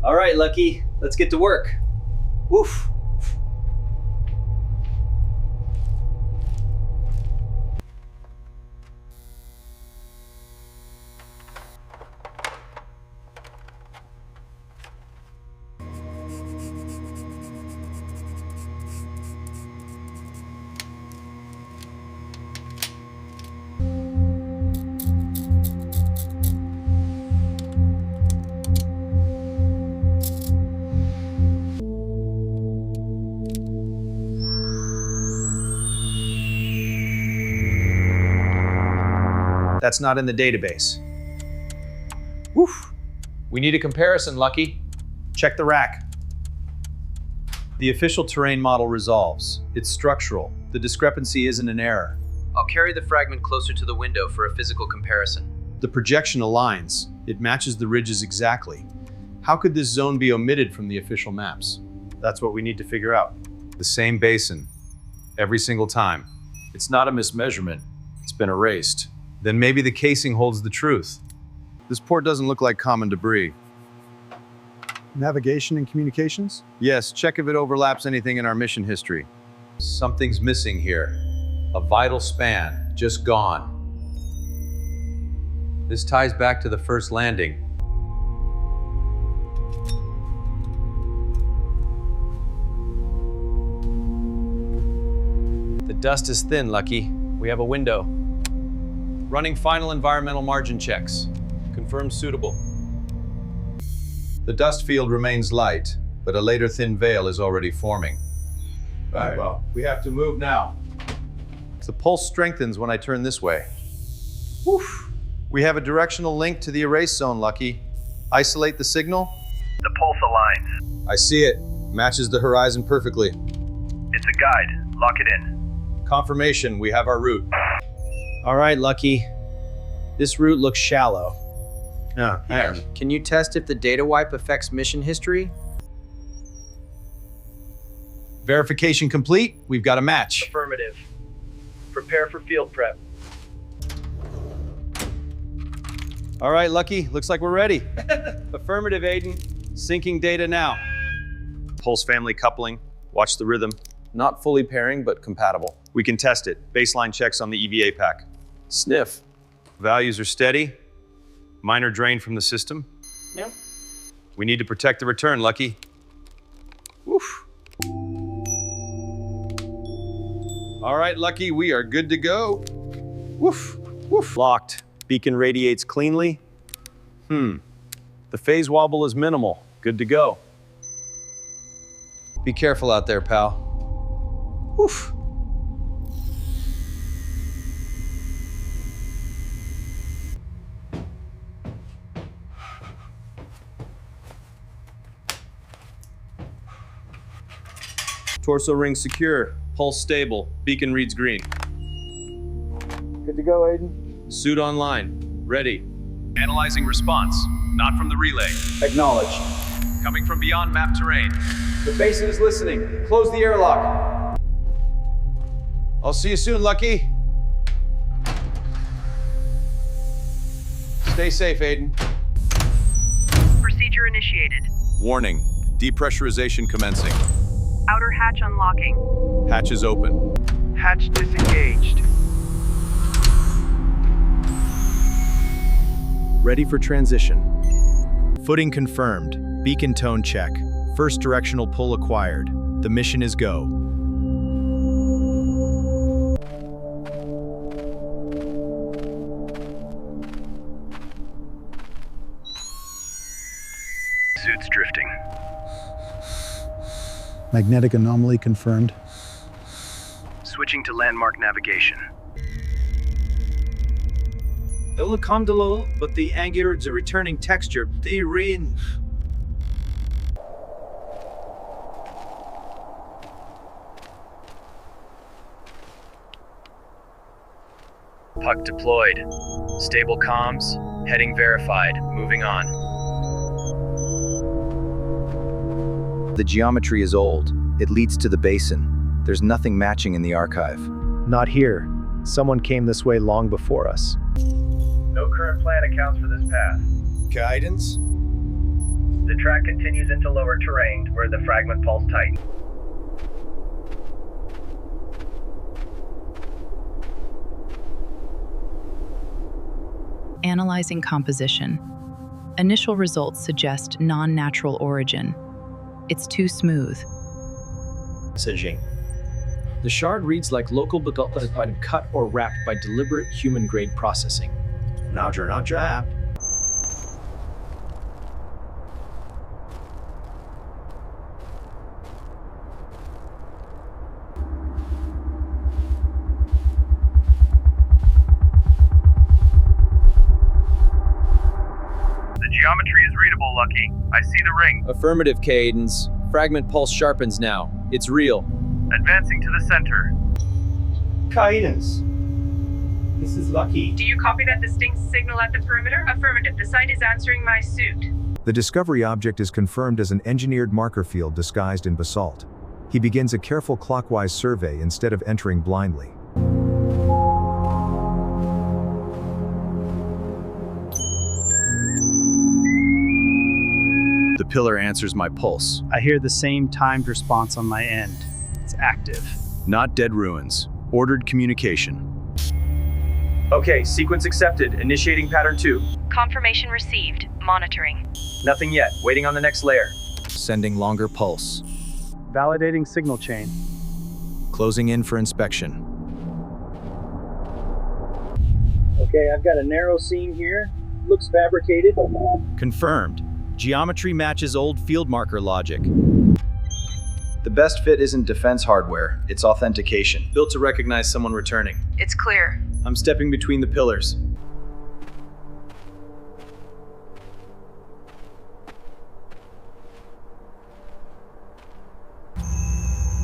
All right, Lucky, let's get to work. Woof. That's not in the database. Woof. We need a comparison, Lucky. Check the rack. The official terrain model resolves. It's structural. The discrepancy isn't an error. I'll carry the fragment closer to the window for a physical comparison. The projection aligns. It matches the ridges exactly. How could this zone be omitted from the official maps? That's what we need to figure out. The same basin. Every single time. It's not a mismeasurement. It's been erased. Then maybe the casing holds the truth. This port doesn't look like common debris. Navigation and communications? Yes, check if it overlaps anything in our mission history. Something's missing here. A vital span, just gone. This ties back to the first landing. The dust is thin, Lucky. We have a window. Running final environmental margin checks. Confirmed suitable. The dust field remains light, but a later thin veil is already forming. Right, well, we have to move now. The pulse strengthens when I turn this way. Woof. We have a directional link to the erase zone, Lucky. Isolate the signal. The pulse aligns. I see it. Matches the horizon perfectly. It's a guide. Lock it in. Confirmation, we have our route. All right, Lucky. This route looks shallow. Here. Can you test if the data wipe affects mission history? Verification complete. We've got a match. Affirmative. Prepare for field prep. All right, Lucky. Looks like we're ready. Affirmative, Aiden. Syncing data now. Pulse family coupling. Watch the rhythm. Not fully pairing, but compatible. We can test it. Baseline checks on the EVA pack. Sniff. Values are steady. Minor drain from the system. Yep. We need to protect the return, Lucky. Woof. All right, Lucky, we are good to go. Woof, woof. Locked. Beacon radiates cleanly. The phase wobble is minimal. Good to go. Be careful out there, pal. Woof. Torso ring secure, pulse stable, beacon reads green. Good to go, Aiden. Suit online, ready. Analyzing response, not from the relay. Acknowledged. Coming from beyond map terrain. The basin is listening. Close the airlock. I'll see you soon, Lucky. Stay safe, Aiden. Procedure initiated. Warning, depressurization commencing. Outer hatch unlocking. Hatch is open. Hatch disengaged. Ready for transition. Footing confirmed. Beacon tone check. First directional pull acquired. The mission is go. Suit's drifting. Magnetic anomaly confirmed. Switching to landmark navigation. It will come to low, but the angular is a returning texture. The rain. Puck deployed. Stable comms. Heading verified. Moving on. The geometry is old. It leads to the basin. There's nothing matching in the archive. Not here. Someone came this way long before us. No current plan accounts for this path. Guidance? The track continues into lower terrain, where the fragment pulse tight. Analyzing composition. Initial results suggest non-natural origin. It's too smooth. Messaging. The shard reads like local but has been cut or wrapped by deliberate human-grade processing. Not app. The geometry is readable, Lucky. I see the ring. Affirmative, Cadence. Fragment pulse sharpens now. It's real. Advancing to the center. Cadence. This is Lucky. Do you copy that distinct signal at the perimeter? Affirmative. The site is answering my suit. The discovery object is confirmed as an engineered marker field disguised in basalt. He begins a careful clockwise survey instead of entering blindly. The pillar answers my pulse. I hear the same timed response on my end. It's active. Not dead ruins. Ordered communication. Okay, sequence accepted. Initiating pattern 2. Confirmation received. Monitoring. Nothing yet. Waiting on the next layer. Sending longer pulse. Validating signal chain. Closing in for inspection. Okay, I've got a narrow seam here. Looks fabricated. Confirmed. Geometry matches old field marker logic. The best fit isn't defense hardware, it's authentication. Built to recognize someone returning. It's clear. I'm stepping between the pillars.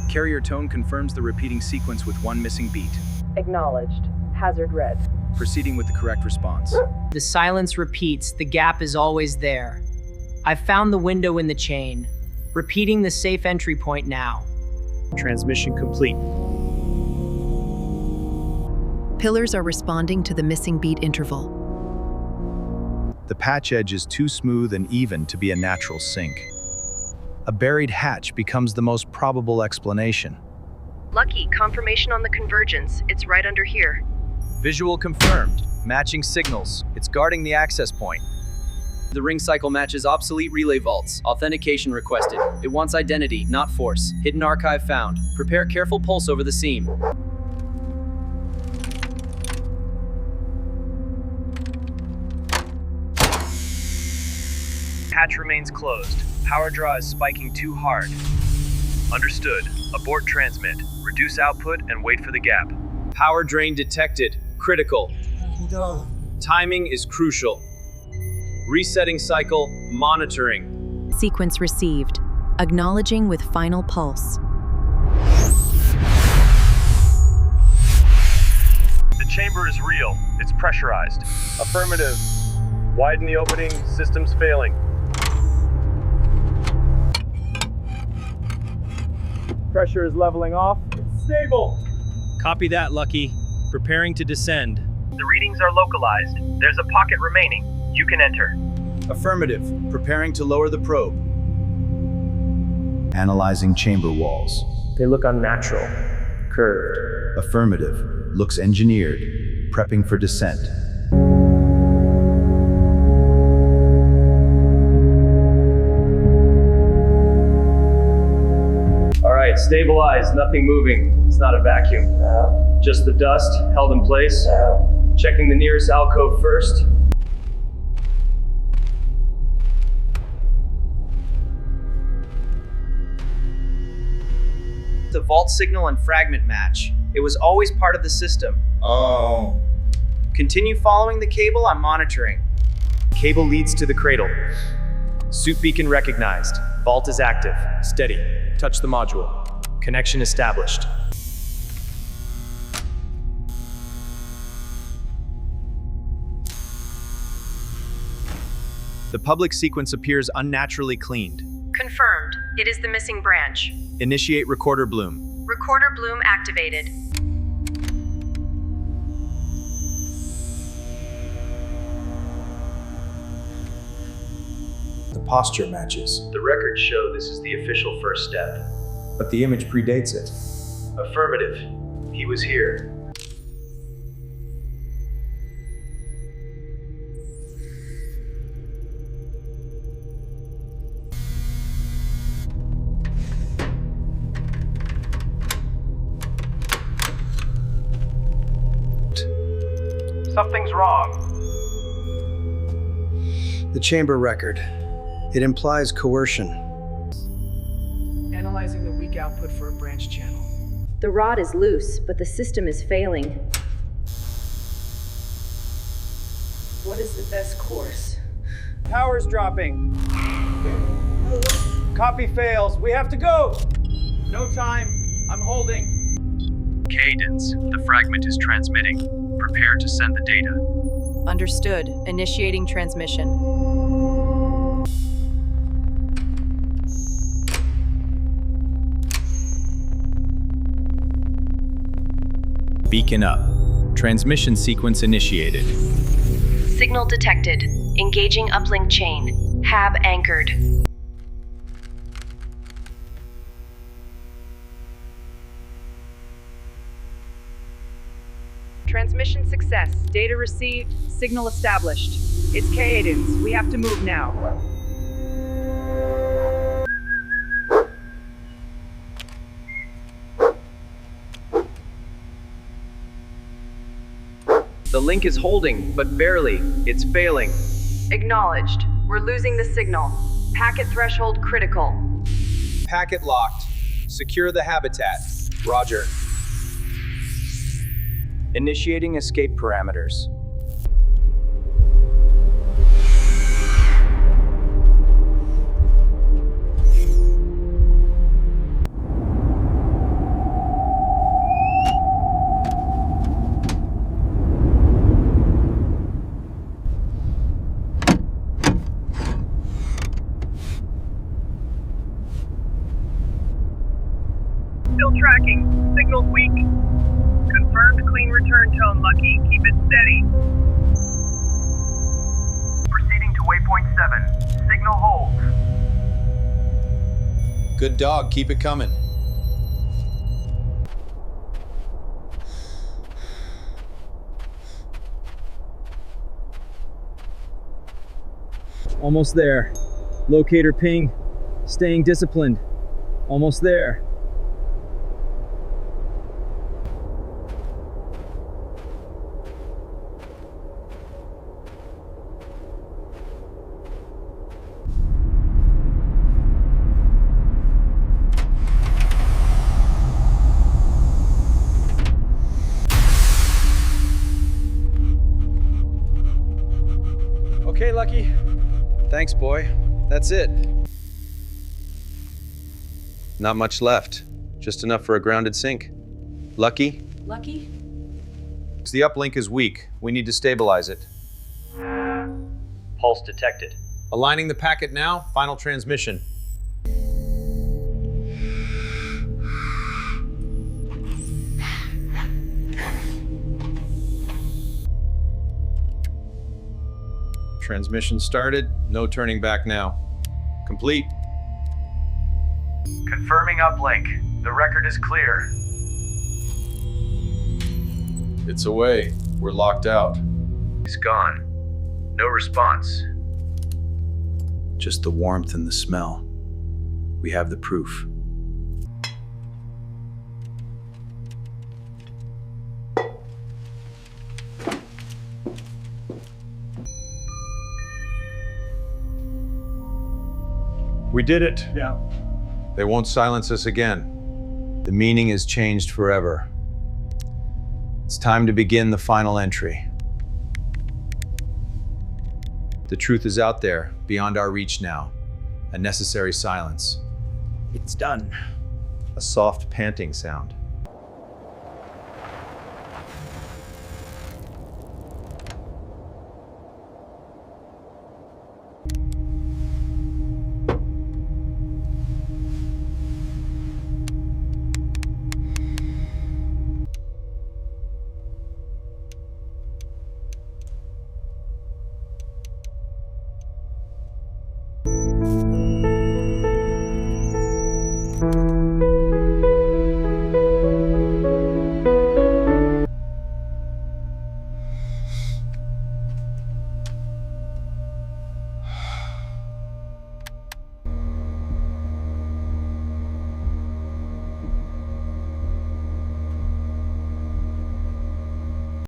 Carrier tone confirms the repeating sequence with one missing beat. Acknowledged. Hazard red. Proceeding with the correct response. The silence repeats. The gap is always there. I've found the window in the chain. Repeating the safe entry point now. Transmission complete. Pillars are responding to the missing beat interval. The patch edge is too smooth and even to be a natural sink. A buried hatch becomes the most probable explanation. Lucky, confirmation on the convergence. It's right under here. Visual confirmed. Matching signals. It's guarding the access point. The ring cycle matches obsolete relay vaults. Authentication requested. It wants identity, not force. Hidden archive found. Prepare careful pulse over the seam. Hatch remains closed. Power draw is spiking too hard. Understood. Abort transmit. Reduce output and wait for the gap. Power drain detected. Critical. Timing is crucial. Resetting cycle, monitoring. Sequence received. Acknowledging with final pulse. The chamber is real. It's pressurized. Affirmative. Widen the opening. Systems failing. Pressure is leveling off. It's stable. Copy that, Lucky. Preparing to descend. The readings are localized. There's a pocket remaining. You can enter. Affirmative. Preparing to lower the probe. Analyzing chamber walls. They look unnatural. Curved. Affirmative. Looks engineered. Prepping for descent. Alright, stabilized. Nothing moving. It's not a vacuum. Just the dust held in place. Checking the nearest alcove first. The vault signal and fragment match. It was always part of the system. Oh. Continue following the cable. I'm monitoring. Cable leads to the cradle. Suit beacon recognized. Vault is active. Steady. Touch the module. Connection established. The public sequence appears unnaturally cleaned. Confirmed. It is the missing branch. Initiate recorder bloom. Recorder bloom activated. The posture matches. The records show this is the official first step. But the image predates it. Affirmative. He was here. Something's wrong. The chamber record. It implies coercion. Analyzing the weak output for a branch channel. The rod is loose, but the system is failing. What is the best course? Power's dropping. Copy fails. We have to go. No time. I'm holding. Cadence. The fragment is transmitting. Prepare to send the data. Understood. Initiating transmission. Beacon up. Transmission sequence initiated. Signal detected. Engaging uplink chain. Hab anchored. Transmission success. Data received. Signal established. It's Cadence. We have to move now. The link is holding, but barely. It's failing. Acknowledged. We're losing the signal. Packet threshold critical. Packet locked. Secure the habitat. Roger. Initiating escape parameters. Still tracking. Signal's weak. Confirmed clean return tone, Lucky. Keep it steady. Proceeding to waypoint 7. Signal holds. Good dog, keep it coming. Almost there. Locator ping. Staying disciplined. Almost there. Okay, Lucky. Thanks, boy. That's it. Not much left. Just enough for a grounded sync. Lucky? Lucky? The uplink is weak. We need to stabilize it. Pulse detected. Aligning the packet now. Final transmission. Transmission started. No turning back now. Complete. Confirming uplink. The record is clear. It's away. We're locked out. He's gone. No response. Just the warmth and the smell. We have the proof. We did it. Yeah. They won't silence us again. The meaning is changed forever. It's time to begin the final entry. The truth is out there, beyond our reach now. A necessary silence. It's done. A soft panting sound.